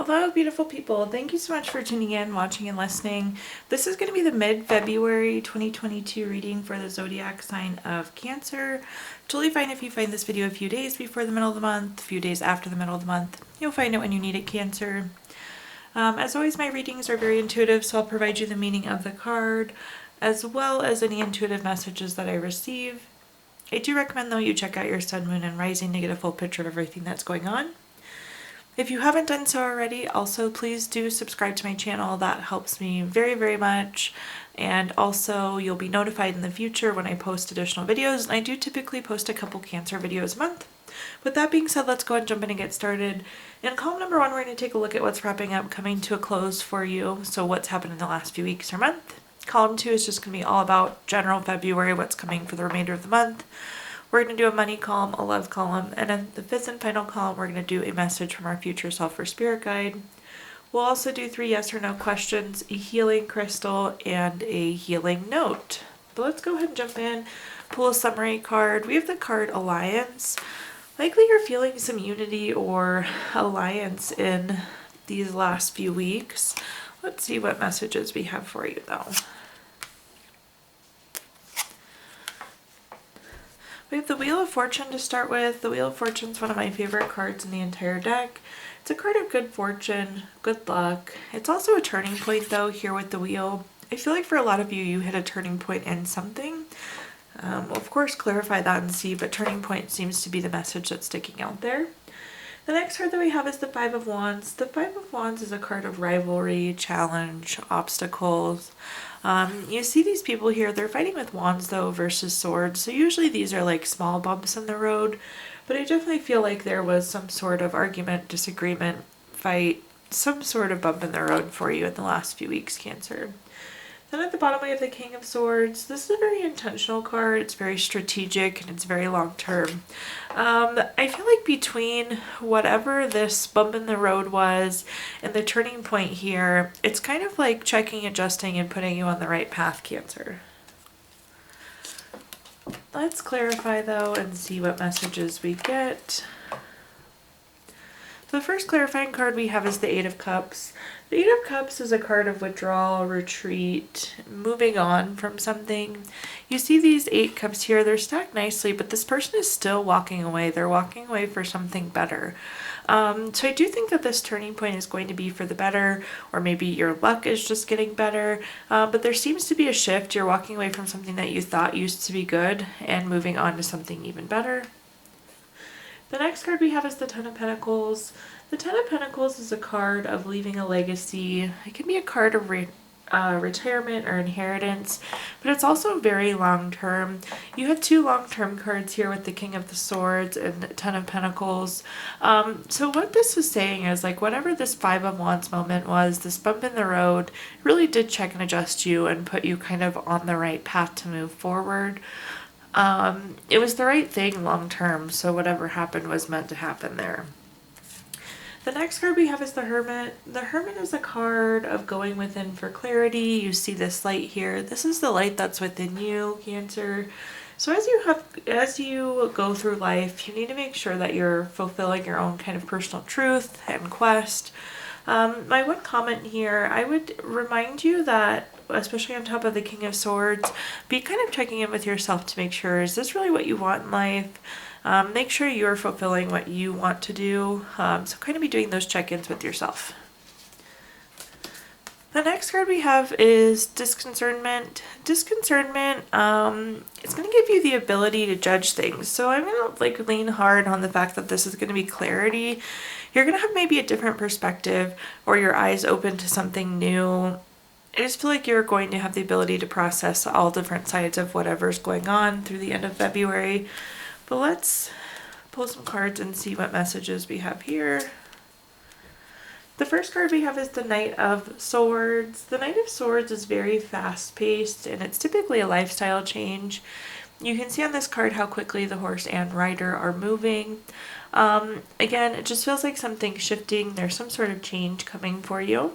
Hello, beautiful people. Thank you so much for tuning in, watching, and listening. This is going to be the mid-February 2022 reading for the zodiac sign of Cancer. Totally fine if you find this video a few days before the middle of the month, a few days after the middle of the month. You'll find it when you need it, Cancer. As always, my readings are very intuitive, so I'll provide you the meaning of the card, as well as any intuitive messages that I receive. I do recommend, though, you check out your sun, moon, and rising to get a full picture of everything that's going on. If you haven't done so already, also please do subscribe to my channel. That helps me very, very much. And also you'll be notified in the future when I post additional videos. And I do typically post a couple Cancer videos a month. With that being said, let's go ahead and jump in and get started. In column number 1, we're going to take a look at what's wrapping up, coming to a close for you. So what's happened in the last few weeks or month. Column 2 is just going to be all about general February, what's coming for the remainder of the month. We're going to do a money column, a love column, and in the 5th and final column, we're going to do a message from our future self or spirit guide. We'll also do 3 yes or no questions, a healing crystal, and a healing note. But let's go ahead and jump in, pull a summary card. We have the card Alliance. Likely you're feeling some unity or alliance in these last few weeks. Let's see what messages we have for you though. We have the Wheel of Fortune to start with. The Wheel of Fortune is one of my favorite cards in the entire deck. It's a card of good fortune, good luck. It's also a turning point though here with the wheel. I feel like for a lot of you, you hit a turning point in something. Of course, clarify that and see, but turning point seems to be the message that's sticking out there. The next card that we have is the 5 of Wands. The 5 of Wands is a card of rivalry, challenge, obstacles. You see these people here, they're fighting with wands though versus swords. So usually these are like small bumps in the road, but I definitely feel like there was some sort of argument, disagreement, fight, some sort of bump in the road for you in the last few weeks, Cancer. Then at the bottom we have the King of Swords. This is a very intentional card. It's very strategic and it's very long term. I feel like between whatever this bump in the road was and the turning point here, it's kind of like checking, adjusting, and putting you on the right path, Cancer. Let's clarify though and see what messages we get. The first clarifying card we have is the 8 of Cups. The 8 of Cups is a card of withdrawal, retreat, moving on from something. You see these 8 cups here, they're stacked nicely, but this person is still walking away. They're walking away for something better. So I do think that this turning point is going to be for the better, or maybe your luck is just getting better. But there seems to be a shift. You're walking away from something that you thought used to be good and moving on to something even better. The next card we have is the 10 of Pentacles. The 10 of Pentacles is a card of leaving a legacy. It can be a card of retirement or inheritance, but it's also very long-term. You have 2 long-term cards here with the King of the Swords and the 10 of Pentacles. So what this is saying is like whatever this 5 of Wands moment was, this bump in the road, really did check and adjust you and put you kind of on the right path to move forward. It was the right thing long term, so whatever happened was meant to happen there. The next card we have is the Hermit. The Hermit is a card of going within for clarity. You see this light here. This is the light that's within you, Cancer. So as you go through life, you need to make sure that you're fulfilling your own kind of personal truth and quest. My one comment here, I would remind you that, especially on top of the King of Swords, be kind of checking in with yourself to make sure, is this really what you want in life? Make sure you're fulfilling what you want to do. So kind of be doing those check-ins with yourself. The next card we have is Disconcernment. Disconcernment, it's going to give you the ability to judge things. So I'm going to lean hard on the fact that this is going to be clarity. You're going to have maybe a different perspective or your eyes open to something new. I just feel like you're going to have the ability to process all different sides of whatever's going on through the end of February. But let's pull some cards and see what messages we have here. The first card we have is the Knight of Swords. The Knight of Swords is very fast-paced and it's typically a lifestyle change. You can see on this card how quickly the horse and rider are moving. Again, it just feels like something's shifting. There's some sort of change coming for you.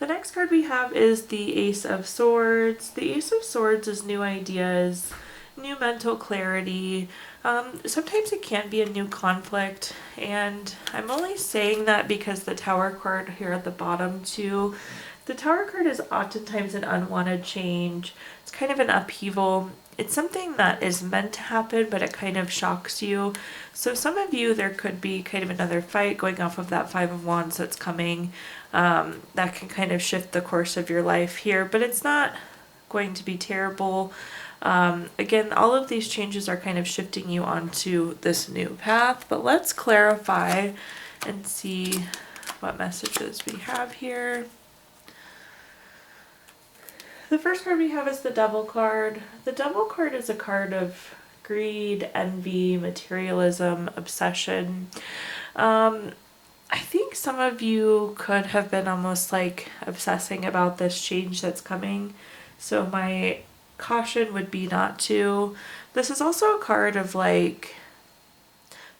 The next card we have is the Ace of Swords. The Ace of Swords is new ideas, new mental clarity. Sometimes it can be a new conflict, and I'm only saying that because the Tower card here at the bottom too. The Tower card is oftentimes an unwanted change. It's kind of an upheaval. It's something that is meant to happen, but it kind of shocks you. So some of you, there could be kind of another fight going off of that Five of Wands that's coming. That can kind of shift the course of your life here, but it's not going to be terrible. Again, all of these changes are kind of shifting you onto this new path, but let's clarify and see what messages we have here. The first card we have is the Devil card. The Devil card is a card of greed, envy, materialism, obsession. I think some of you could have been almost like obsessing about this change that's coming. So my caution would be not to. This is also a card of like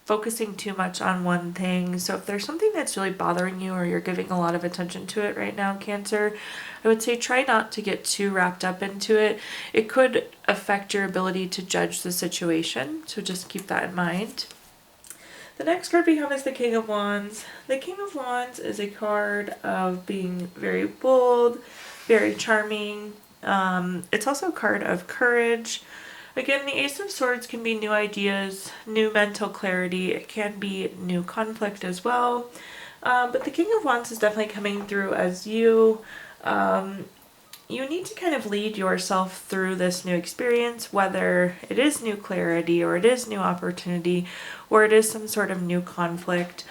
focusing too much on one thing. So if there's something that's really bothering you or you're giving a lot of attention to it right now, Cancer, I would say try not to get too wrapped up into it. It could affect your ability to judge the situation, so just keep that in mind. The next card we have is the King of Wands. The King of Wands is a card of being very bold, very charming. It's also a card of courage. Again, the Ace of Swords can be new ideas, new mental clarity. It can be new conflict as well. But the King of Wands is definitely coming through as you. You need to kind of lead yourself through this new experience, whether it is new clarity or it is new opportunity or it is some sort of new conflict.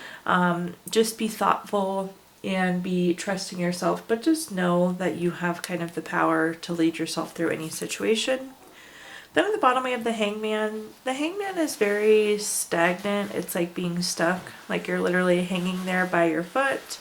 Just be thoughtful and be trusting yourself, but just know that you have kind of the power to lead yourself through any situation. Then at the bottom we have the Hangman. The Hangman is very stagnant. It's like being stuck, like you're literally hanging there by your foot.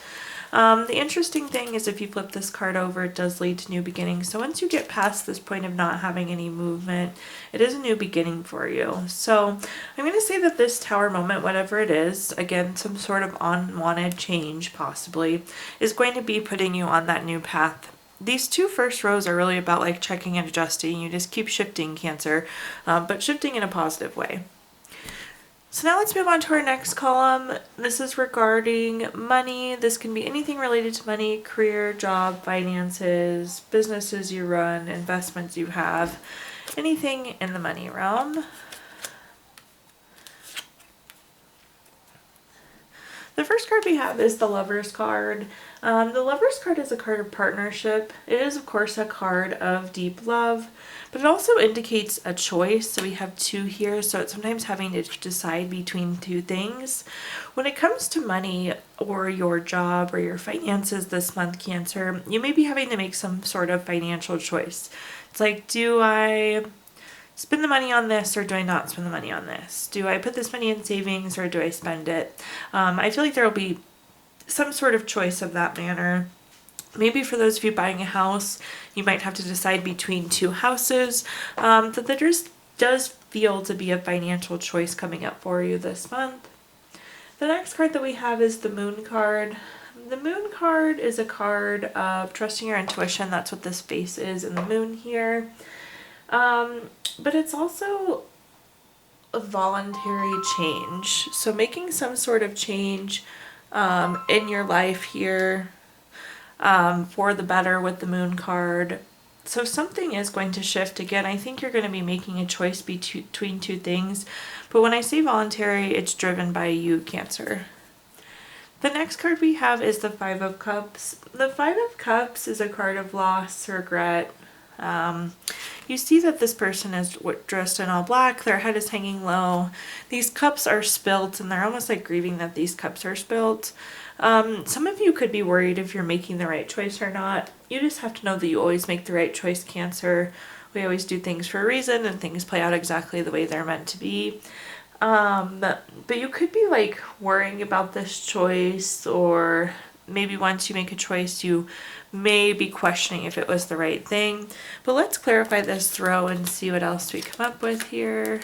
The interesting thing is if you flip this card over, it does lead to new beginnings. So once you get past this point of not having any movement, it is a new beginning for you. So I'm going to say that this Tower moment, whatever it is, again, some sort of unwanted change possibly, is going to be putting you on that new path. These two first rows are really about like checking and adjusting. You just keep shifting, Cancer, but shifting in a positive way. So now let's move on to our next column. This is regarding money. This can be anything related to money, career, job, finances, businesses you run, investments you have, anything in the money realm. The first card we have is the Lovers card. The Lovers card is a card of partnership. It is, of course, a card of deep love, but it also indicates a choice. So we have two here, so it's sometimes having to decide between two things. When it comes to money or your job or your finances this month, Cancer, you may be having to make some sort of financial choice. It's like, do I spend the money on this or do I not spend the money on this? Do I put this money in savings or do I spend it? I feel like there will be some sort of choice of that manner. Maybe for those of you buying a house, you might have to decide between two houses. That there just does feel to be a financial choice coming up for you this month. The next card that we have is the Moon card. The Moon card is a card of trusting your intuition. That's what this face is in the moon here. But it's also a voluntary change. So making some sort of change in your life here for the better with the Moon card. So something is going to shift. Again, I think you're going to be making a choice between two things. But when I say voluntary, it's driven by you, Cancer. The next card we have is the Five of Cups. The Five of Cups is a card of loss, regret. You see that this person is dressed in all black. Their head is hanging low. These cups are spilt, and they're almost like grieving that these cups are spilt. Some of you could be worried if you're making the right choice or not. You just have to know that you always make the right choice, Cancer. We always do things for a reason, and things play out exactly the way they're meant to be. But you could be like worrying about this choice, or maybe once you make a choice, you may be questioning if it was the right thing. But let's clarify this throw and see what else we come up with here.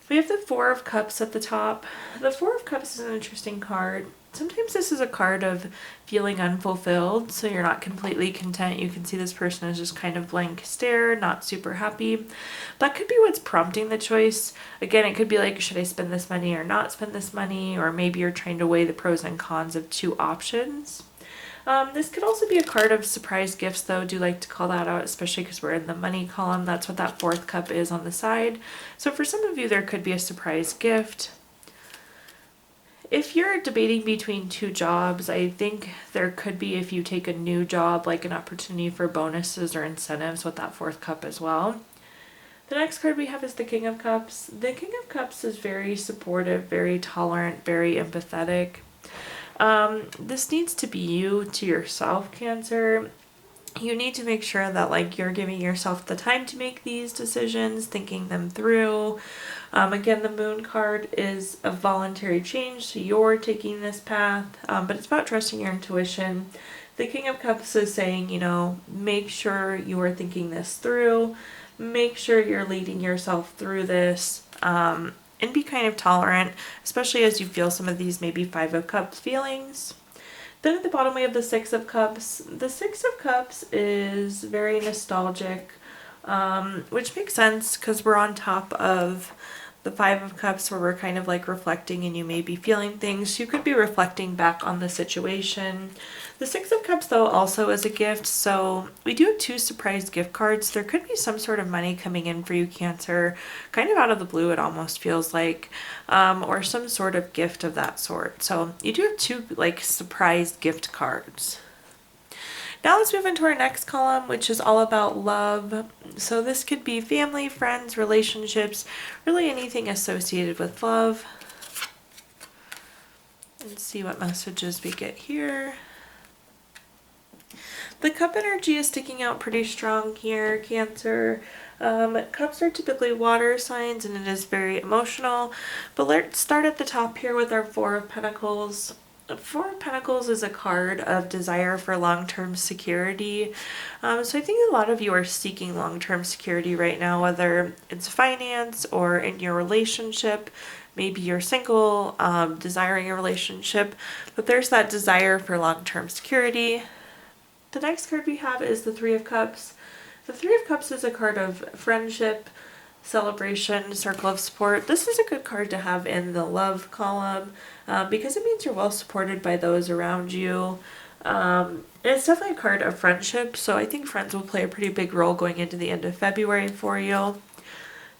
We have the Four of Cups at the top. The Four of Cups is an interesting card. Sometimes this is a card of feeling unfulfilled, so you're not completely content. You can see this person is just kind of blank stare, not super happy. That could be what's prompting the choice. Again, it could be like, should I spend this money or not spend this money? Or maybe you're trying to weigh the pros and cons of two options. This could also be a card of surprise gifts, though. I do like to call that out, especially because we're in the money column. That's what that fourth cup is on the side. So for some of you, there could be a surprise gift. If you're debating between two jobs, I think there could be, if you take a new job, like an opportunity for bonuses or incentives with that fourth cup as well. The next card we have is the King of Cups. The King of Cups is very supportive, very tolerant, very empathetic. This needs to be you to yourself, Cancer. You need to make sure that like you're giving yourself the time to make these decisions, thinking them through. Again, the Moon card is a voluntary change, so you're taking this path, but it's about trusting your intuition. The King of Cups is saying, you know, make sure you are thinking this through, make sure you're leading yourself through this, and be kind of tolerant, especially as you feel some of these maybe Five of Cups feelings. Then at the bottom we have the Six of Cups. The Six of Cups is very nostalgic, which makes sense because we're on top of the Five of Cups where we're kind of like reflecting and you may be feeling things. You could be reflecting back on the situation. The Six of Cups though also is a gift, so we do have two surprise gift cards. There could be some sort of money coming in for you, Cancer, kind of out of the blue it almost feels like, or some sort of gift of that sort. So you do have two like surprise gift cards. Now let's move into our next column, which is all about love. So this could be family, friends, relationships, really anything associated with love. Let's see what messages we get here. The cup energy is sticking out pretty strong here, Cancer. Cups are typically water signs and it is very emotional. But let's start at the top here with our Four of Pentacles. Four of Pentacles is a card of desire for long-term security. So I think a lot of you are seeking long-term security right now, whether it's finance or in your relationship. Maybe you're single, desiring a relationship, but there's that desire for long-term security. The next card we have is the Three of Cups. The Three of Cups is a card of friendship, celebration, circle of support. This is a good card to have in the love column because it means you're well supported by those around you. And it's definitely a card of friendship, so I think friends will play a pretty big role going into the end of February for you.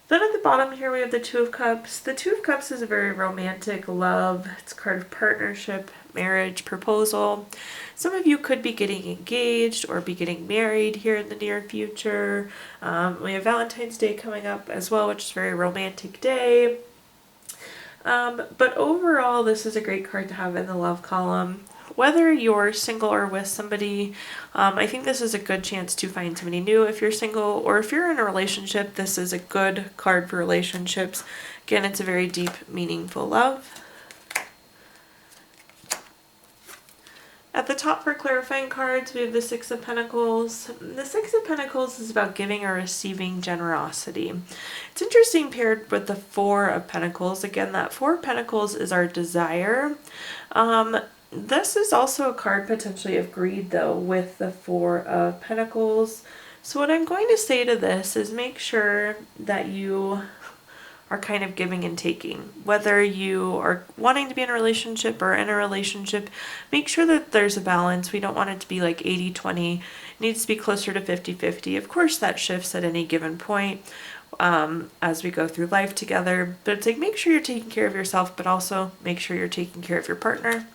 Then at the bottom here we have the Two of Cups. The Two of Cups is a very romantic love. It's a card of partnership, marriage, proposal. Some of you could be getting engaged or be getting married here in the near future. We have Valentine's Day coming up as well, which is a very romantic day. But overall, this is a great card to have in the love column. Whether you're single or with somebody, I think this is a good chance to find somebody new if you're single, or if you're in a relationship, this is a good card for relationships. Again, it's a very deep, meaningful love. At the top for clarifying cards, we have the Six of Pentacles. The Six of Pentacles is about giving or receiving generosity. It's interesting paired with the Four of Pentacles. Again, that Four of Pentacles is our desire. This is also a card potentially of greed though with the Four of Pentacles. So what I'm going to say to this is make sure that you are kind of giving and taking. Whether you are wanting to be in a relationship or in a relationship, make sure that there's a balance. We don't want it to be like 80-20. It needs to be closer to 50-50. Of course, that shifts at any given point as we go through life together. But it's like make sure you're taking care of yourself, but also make sure you're taking care of your partner.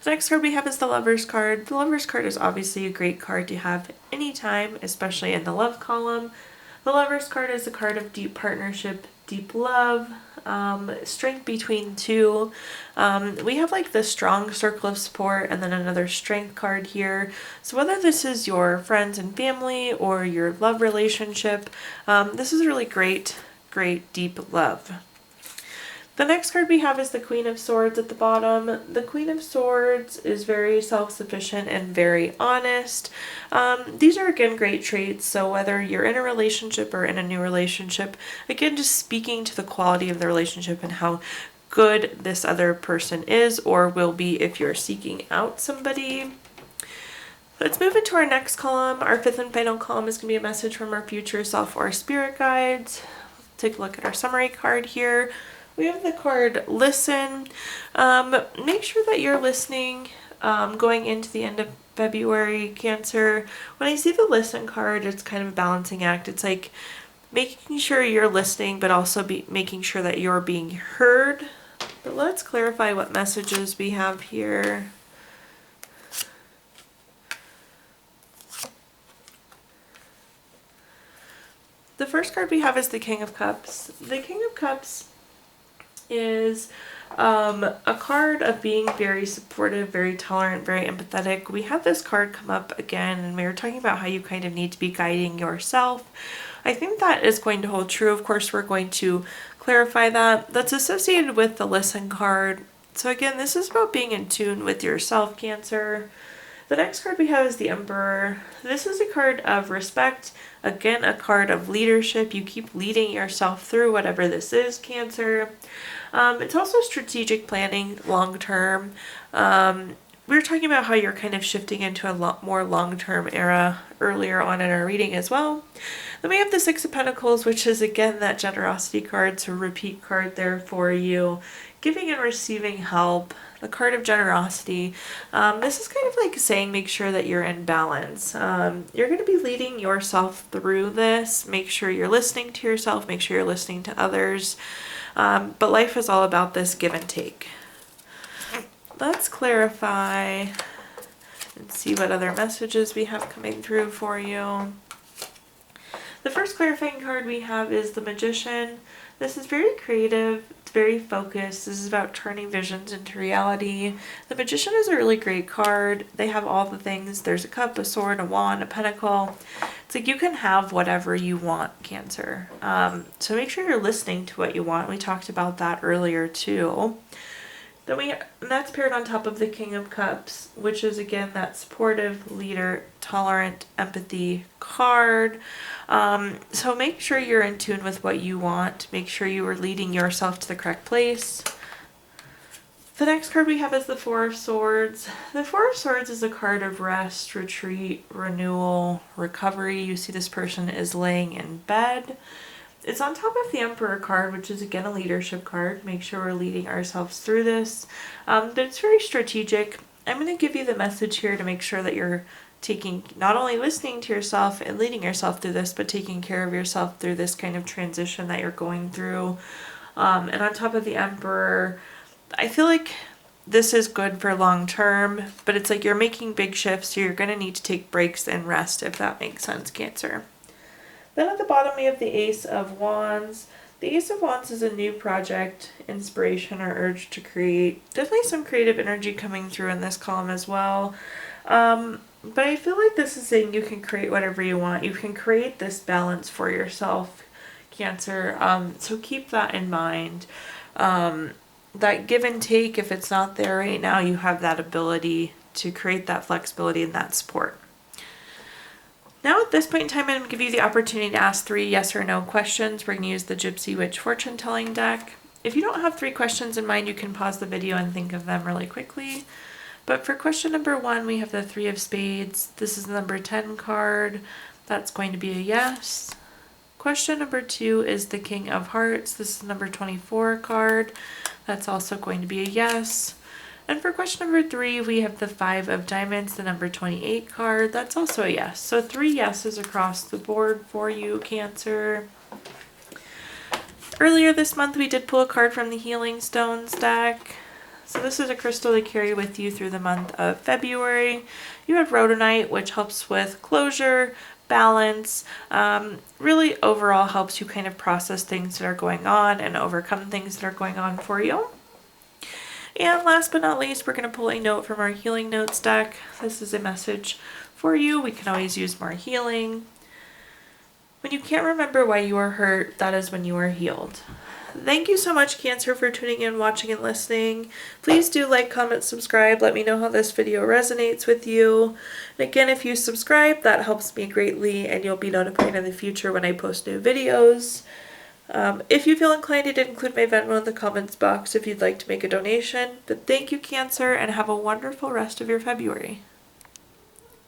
The next card we have is the Lover's card. The Lover's card is obviously a great card to have anytime, especially in the love column. The Lover's card is a card of deep partnership, deep love, strength between two. We have like the strong circle of support and then another strength card here. So whether this is your friends and family or your love relationship, this is really great, deep love. The next card we have is the Queen of Swords at the bottom. The Queen of Swords is very self-sufficient and very honest. These are, again, great traits. So whether you're in a relationship or in a new relationship, again, just speaking to the quality of the relationship and how good this other person is or will be if you're seeking out somebody. Let's move into our next column. Our fifth and final column is going to be a message from our future self or spirit guides. Take a look at our summary card here. We have the card Listen. Make sure that you're listening going into the end of February, Cancer. When I see the Listen card, it's kind of a balancing act. It's like making sure you're listening, but also making sure that you're being heard. But let's clarify what messages we have here. The first card we have is the King of Cups. The King of Cups is a card of being very supportive, very tolerant, very empathetic. We had this card come up again, and we were talking about how you kind of need to be guiding yourself. I think that is going to hold true. Of course, we're going to clarify that. That's associated with the Listen card. So again, this is about being in tune with yourself, Cancer. The next card we have is the Emperor. This is a card of respect. Again, a card of leadership. You keep leading yourself through whatever this is, Cancer. It's also strategic planning long term. We were talking about how you're kind of shifting into a lot more long-term era earlier on in our reading as well. Then we have the Six of Pentacles, which is again that generosity card, so repeat card there for you. Giving and receiving help. The card of generosity. This is kind of like saying make sure that you're in balance. You're going to be leading yourself through this. Make sure you're listening to yourself. Make sure you're listening to others. But life is all about this give and take. Let's clarify and see what other messages we have coming through for you. The first clarifying card we have is the Magician. This is very creative. It's very focused. This is about turning visions into reality. The Magician is a really great card. They have all the things. There's a cup, a sword, a wand, a pentacle. It's like you can have whatever you want, Cancer. So make sure you're listening to what you want. We talked about that earlier too. Then that's paired on top of the King of Cups, which is again that supportive, leader, tolerant, empathy card. So make sure you're in tune with what you want. Make sure you are leading yourself to the correct place. The next card we have is the Four of Swords. The Four of Swords is a card of rest, retreat, renewal, recovery. You see this person is laying in bed. It's on top of the Emperor card, which is again a leadership card. Make sure we're leading ourselves through this. But it's very strategic. I'm going to give you the message here to make sure that you're not only listening to yourself and leading yourself through this, but taking care of yourself through this kind of transition that you're going through. And on top of the Emperor, I feel like this is good for long term, but it's like you're making big shifts, so you're going to need to take breaks and rest, if that makes sense, Cancer. Then at the bottom we have the Ace of Wands. The Ace of Wands is a new project, inspiration, or urge to create. Definitely some creative energy coming through in this column as well. But I feel like this is saying you can create whatever you want. You can create this balance for yourself, Cancer. So keep that in mind. That give and take, if it's not there right now, you have that ability to create that flexibility and that support. Now at this point in time, I'm going to give you the opportunity to ask 3 yes or no questions. We're going to use the Gypsy Witch fortune telling deck. If you don't have 3 questions in mind, you can pause the video and think of them really quickly. But for question number 1, we have the 3 of Spades. This is the number 10 card. That's going to be a yes. Question number 2 is the King of Hearts. This is the number 24 card. That's also going to be a yes. And for question number 3, we have the 5 of Diamonds, the number 28 card. That's also a yes. So 3 yeses across the board for you, Cancer. Earlier this month, we did pull a card from the Healing Stones deck. So this is a crystal to carry with you through the month of February. You have rhodonite, which helps with closure, balance, really overall helps you kind of process things that are going on and overcome things that are going on for you. And last but not least, we're going to pull a note from our Healing Notes deck. This is a message for you. We can always use more healing. When you can't remember why you are hurt, that is when you are healed. Thank you so much, Cancer, for tuning in, watching, and listening. Please do like, comment, subscribe. Let me know how this video resonates with you. And again, if you subscribe, that helps me greatly, and you'll be notified in the future when I post new videos. If you feel inclined, I did include my Venmo in the comments box if you'd like to make a donation. But thank you, Cancer, and have a wonderful rest of your February.